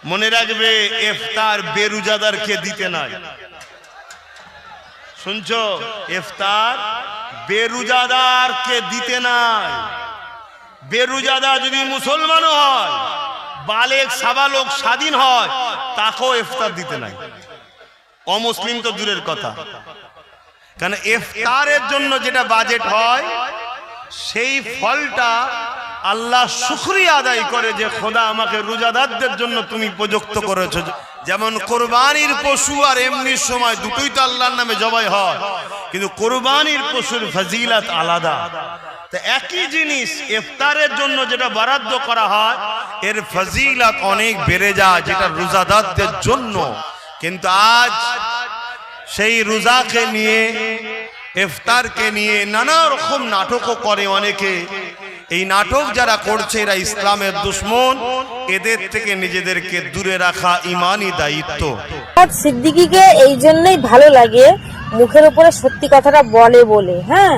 মনে রাখবে ইফতার বেরোজাদারকে দিতে নাই। শুনছো? ইফতার বেরোজাদারকে দিতে নাই। বেরোজাদা যদি মুসলমান হয়, বালেক সাবালক স্বাধীন হয়, তাকেও ইফতার দিতে নাই। অমুসলিম তো দূরের কথা, কারণ ইফতারের জন্য যেটা বাজেট হয় সেই ফলটা আল্লাহ শুকরিয়া আদায় করে যে খোদা আমাকে রোজাদারদের জন্য তুমি উপযুক্ত করেছো। যেমন কোরবানির পশু আর এমনি সময় দুটোই তো আল্লাহর নামে জবাই হয়, কিন্তু কোরবানির পশুর ফজিলত আলাদা। তো একই জিনিস ইফতারের জন্য যেটা বরাদ্দ করা হয় এর ফজিলত অনেক বেড়ে যায় যেটা রোজাদারদের জন্য। কিন্তু আজ সেই রোজাকে নিয়ে, ইফতারকে নিয়ে নানা রকম নাটকও করে অনেকে। এই নাটক যারা করছে এরা ইসলামের দুশমন, এদের থেকে নিজেদেরকে দূরে রাখা ঈমানি দায়িত্ব। সিদ্দিকীকে এই জন্যই ভালো লাগে, মুখের উপরে সত্যি কথাটা বলে বলে। হ্যাঁ,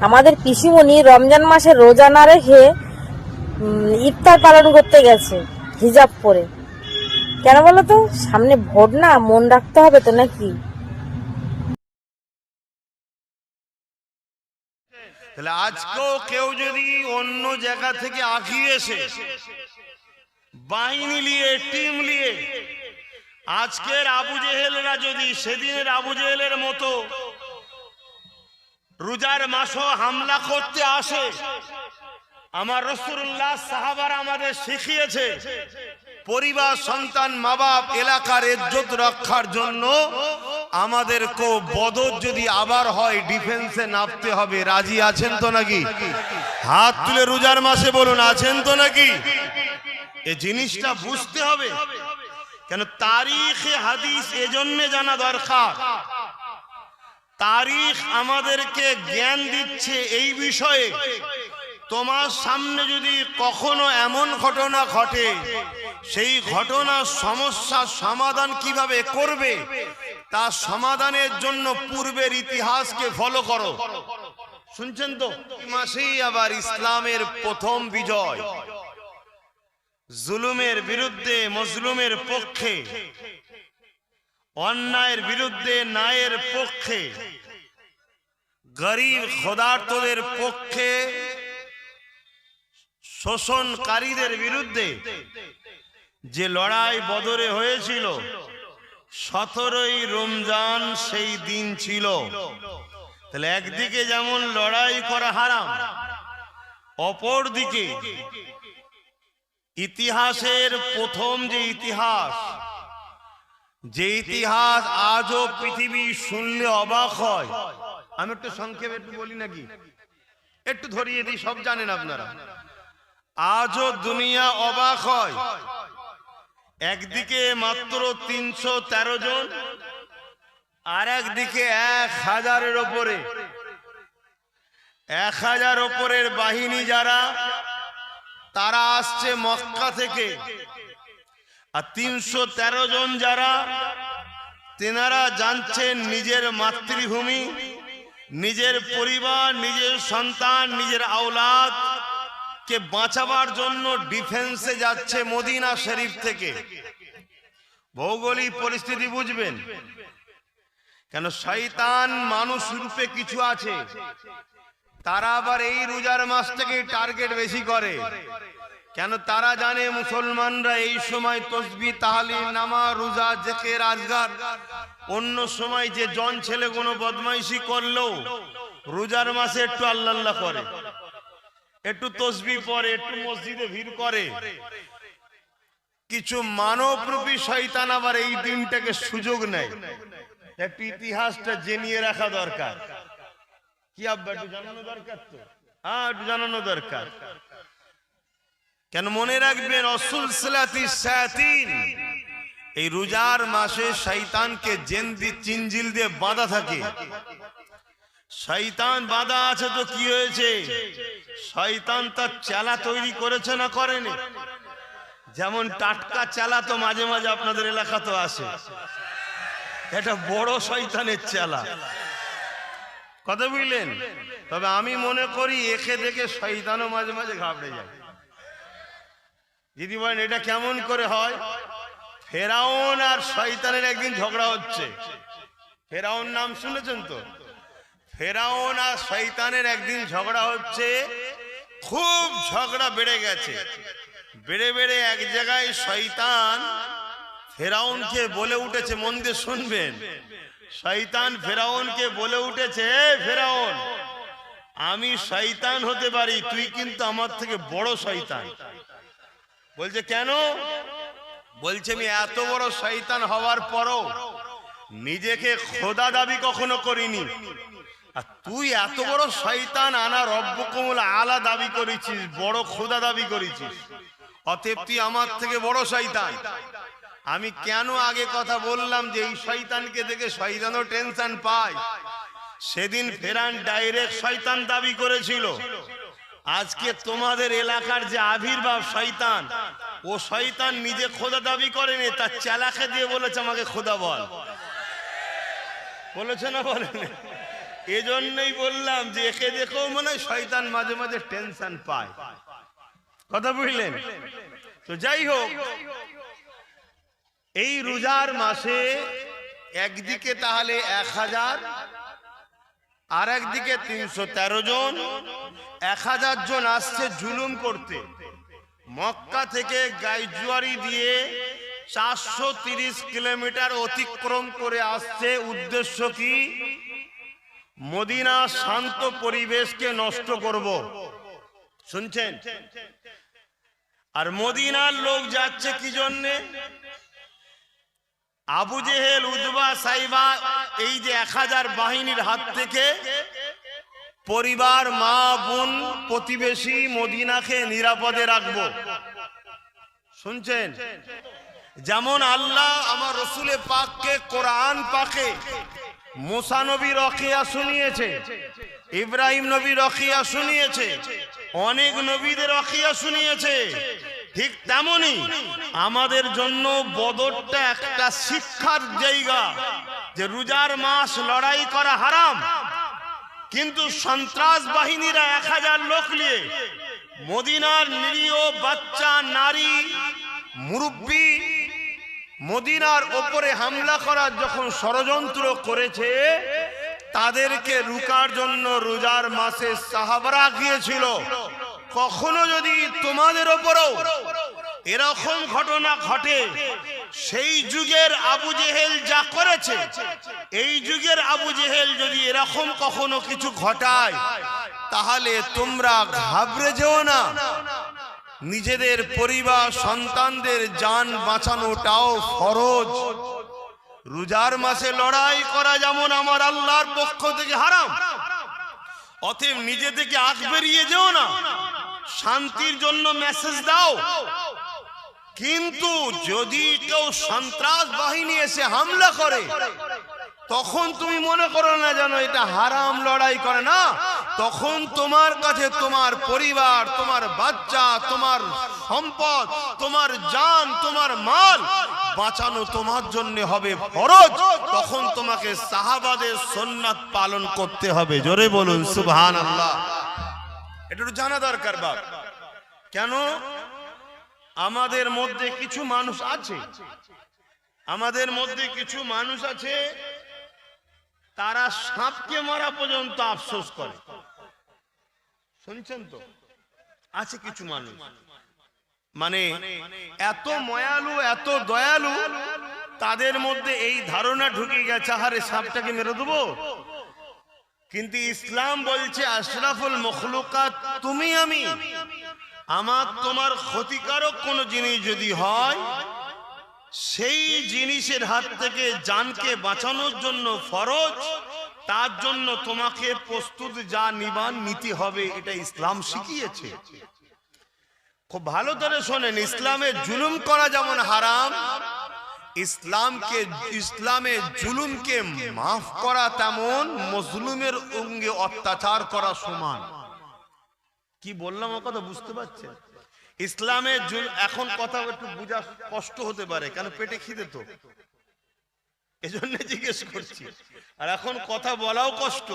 আমাদের পিসিমণি রমজান মাসে রোজা না রেখে ইফতার পালন করতে গেছে হিজাব পরে। কেন বলো তো? সামনে ভোট না, মন রাখতে হবে তো নাকি? তাহলে আজকেও কেউ যদি অন্য জায়গা থেকে আগিয়ে এসে বাহিনী নিয়ে, টিম নিয়ে, আজকের আবু জেহেলরা যদি সেদিনের আবু জেহেলের মতো রোজার মাসও হামলা করতে আসে, আমার রাসূলুল্লাহ সাহাবারা আমাদের শিখিয়েছে পরিবার, সন্তান, মা বাপ, এলাকার ইজ্জত রক্ষার জন্য আমাদেরকে বদর যদি আবার হয় ডিফেন্সে নামতে হবে। রাজি আছেন তো নাকি? হাত তুলে রোজার মাসে বলুন, আছেন তো নাকি? এই জিনিসটা বুঝতে হবে। কেন তারিখে হাদিস এজন্য জানা দরকার। তারিখ আমাদেরকে জ্ঞান দিচ্ছে এই বিষয়ে, তোমার সামনে যদি কখনো এমন ঘটনা ঘটে, সেই ঘটনার সমস্যার সমাধান কিভাবে করবে তার সমাধানের জন্য পূর্বের ইতিহাসকে ফলো করো। শুনছেন তো? মাসেই আবার ইসলামের প্রথম বিজয়, জুলুমের বিরুদ্ধে মজলুমের পক্ষে, অন্যায়ের বিরুদ্ধে ন্যায়ের পক্ষে, গরিব খোদার্তদের পক্ষে, শোষণকারীদের বিরুদ্ধে যে লড়াই বদরে হয়েছিল 17ই রমজান সেই দিন ছিল। তাহলে একদিকে যেমন লড়াই করা হারাম, অপর দিকে ইতিহাসের প্রথম যে ইতিহাস আজও পৃথিবী শুনলে অবাক হয়। আমি একটু সংক্ষেপে একটু বলি নাকি, একটু ধরিয়ে দিই, সব জানেন আপনারা। আজও দুনিয়া অবাক হয়। একদিকে মাত্র 313 জন, আর একদিকে 1000-এর ওপরে, 1000 ওপরের বাহিনী যারা, তারা আসছে মক্কা থেকে। আর 313 জন যারা, তেনারা জানছেন নিজের মাতৃভূমি, নিজের পরিবার, নিজের সন্তান, নিজের আওলাদ কে বাঁচাবার জন্য ডিফেন্সে যাচ্ছে মদিনা শরীফ থেকে। ভৌগোলিক পরিস্থিতি বুঝবেন। কেন শয়তান মানুষ রূপে কিছু আছে, তারা আবার এই রোজার মাসটাকে টার্গেট বেশি করে। কেন? তারা জানে মুসলমানরা এই সময় তসবিহ, তাহলিল, নামাজ, রোজা, জিকির, আজকার, অন্য সময় যে জন ছেলে কোনো বদমাইশি করলেও রোজার মাসে একটু আল্লাহ আল্লাহ করে, একটু তসবিহ পড়ে, একটু মসজিদে ভিড় করে। কিছু মানবরূপী শয়তান আবার এই দিনটাকে সুযোগ নেয়। একটু ইতিহাসটা জেনে রাখা দরকার। কি আব্বা একটু জানানো দরকার তো? হ্যাঁ, একটু জানানো দরকার। কেন? মনে রাখবেন রাসূল সাল্লাল্লাহু এই রোজার মাসে শয়তানকে চিনজিল দিয়ে বাঁধা থাকে। শয়তান বাঁধা আছে তো কি হয়েছে? শয়তান তার চালা তৈরি করেছে না করেনি? যেমন টাটকা চালা তো মাঝে মাঝে আপনাদের এলাকা তো আসে, এটা বড় শয়তানের চালা। কথা বুঝলেন? তবে আমি মনে করি একে দেখে শয়তানও মাঝে মাঝে ঘাবড়ে যায়। যদি বলেন এটা কেমন করে হয়, ফেরাউন আর শয়তানের একদিন ঝগড়া হচ্ছে। ফেরাউন নাম শুনেছেন তো? ফেরাউন আর শয়তানের একদিন ঝগড়া হচ্ছে, খুব ঝগড়া বেড়ে গেছে। বেড়ে বেড়ে এক জায়গায় শয়তান ফেরাউনকে বলে উঠেছে, মন দিয়ে শুনবেন, শয়তান ফেরাউনকে বলে উঠেছে, ফেরাউন আমি শয়তান হতে পারি, তুই কিন্তু আমার থেকে বড় শয়তান। বলছে কেন? বলছে আমি এত বড় শয়তান হওয়ার পরও নিজেকে খোদা দাবি কখনো করিনি, আর তুই এত বড় শয়তান আনা রব্বুকুমুল আলা দাবি করেছিস, বড় খোদা দাবি করেছিস, অতএব তুই আমার থেকে বড় শয়তান। আমি কেন আগে কথা বললাম যে এই শয়তানকে দেখে শয়তানও টেনশন পায়? সেদিন ফেরান ডাইরেক্ট শয়তান দাবি করেছিল। আজকে তোমাদের এলাকার যে আবির্ভাব শয়তান, ও শয়তান নিজে খোদা দাবি করেনি, তার চেলাকে দিয়ে বলেছে আমাকে খোদা বল। বলেছে না বলেন? এজন্যই বললাম যে একে দেখেও মনে হয় শয়তান মাঝে মাঝে টেনশন পায়। কথা বুঝলেন তো? যাই হোক, এই রোজার মাসে একদিকে তাহলে 1000, আর একদিকে 313 জন, 1000 জন আসছে জুলুম করতে। মক্কা থেকে গাইজুয়ারি দিয়ে 430 কিলোমিটার অতিক্রম করে আসছে। উদ্দেশ্য কি? মদিনা শান্ত পরিবেশকে নষ্ট করব। শুনছেন? আর মদিনার লোক যাচ্ছে কি জন্যে? আবু জেহেল, উতবা, সাইবা, এই যে 1000 বাহিনীর হাত থেকে পরিবার, মা, বোন, প্রতিবেশী মদিনাকে নিরাপদে রাখবো। শুনছেন? যেমন আল্লাহ আমার রসুলে পাককে কোরআন পাকে মুসা নবী রকিয়া শুনিয়েছে, ইব্রাহিম নবী রকিয়া শুনিয়েছে, অনেক নবীদের রকিয়া শুনিয়েছে, ঠিক তেমনি আমাদের জন্য বদরটা একটা শিক্ষার জায়গা, যে রোজার মাস লড়াই করা হারাম, কিন্তু সন্ত্রাস বাহিনীরা 1000 লোক নিয়ে মদিনার নিরীহ বাচ্চা, নারী, মুরব্বী মদিনার ওপরে হামলা করার যখন ষড়যন্ত্র করেছে, তাদেরকে রুকার জন্য রোজার মাসে সাহাবারা গিয়েছিল। কখনো যদি তোমাদের ওপরও এরকম ঘটনা ঘটে, সেই যুগের আবু জেহেল যা করেছে, এই যুগের আবু জেহেল যদি এরকম কখনো কিছু ঘটায়, তাহলে তোমরা ঘাবড়ে যেও না। নিজেদের পরিবার, সন্তানদের জান বাঁচানোটাও ফরজ। রোজার মাসে লড়াই করা যেমন আমার আল্লাহর পক্ষ থেকে হারাম, অতএব নিজে থেকে আগ বেরিয়ে যেও না, শান্তির জন্য মেসেজ দাও। কিন্তু যদি কেউ সন্ত্রাস বাহিনী এসে হামলা করে, তখন তুমি মনে করো না যেন এটা হারাম লড়াই করে, না, তখন তোমার কাছে তোমার পরিবার, তোমার বাচ্চা, তোমার সম্পদ, তোমার জান, তোমার মাল বাঁচানো তোমার জন্য হবে ফরজ। তখন তোমাকে সাহাবাদের সুন্নাত পালন করতে হবে। জোরে বলুন সুবহানাল্লাহ। এটা তো জানা দরকার বাপ। কেন? আমাদের মধ্যে কিছু মানুষ আছে, আমাদের মধ্যে কিছু মানুষ আছে, তারা সাপকে মারা পর্যন্ত আফসোস করে। শুনছেন তো? আছে কিছু মানুষ, মানে এত মায়ালু, এত দয়ালু, তাদের মধ্যে এই ধারণা ঢুকে গেছে, আরে সাপটাকে মেরে দেবো। কিন্তু ইসলাম বলছে আশরাফুল মখলুকাত তুমি আমি, আমার তোমার ক্ষতিকারক কোন জিনিস যদি হয়, সেই জিনিসের হাত থেকে জানকে বাঁচানোর জন্য ফরজ, তার জন্য তোমাকে প্রস্তুত যা নিবান নিতে হবে, এটা ইসলাম শিখিয়েছে। খুব ভালো করে শোনেন, ইসলামে জুলুম করা যেমন হারাম, ইসলামে জুলুমকে মাফ করা তেমন মজলুমের অঙ্গে অত্যাচার করা সমান। কি বললাম ও কথা বুঝতে পারছেন? ইসলামে এখন কথা একটু বোঝা কষ্ট হতে পারে, কেন পেটে খিদে তো, এজন্য জিজ্ঞেস করছি। আর এখন কথা বলাও কষ্ট।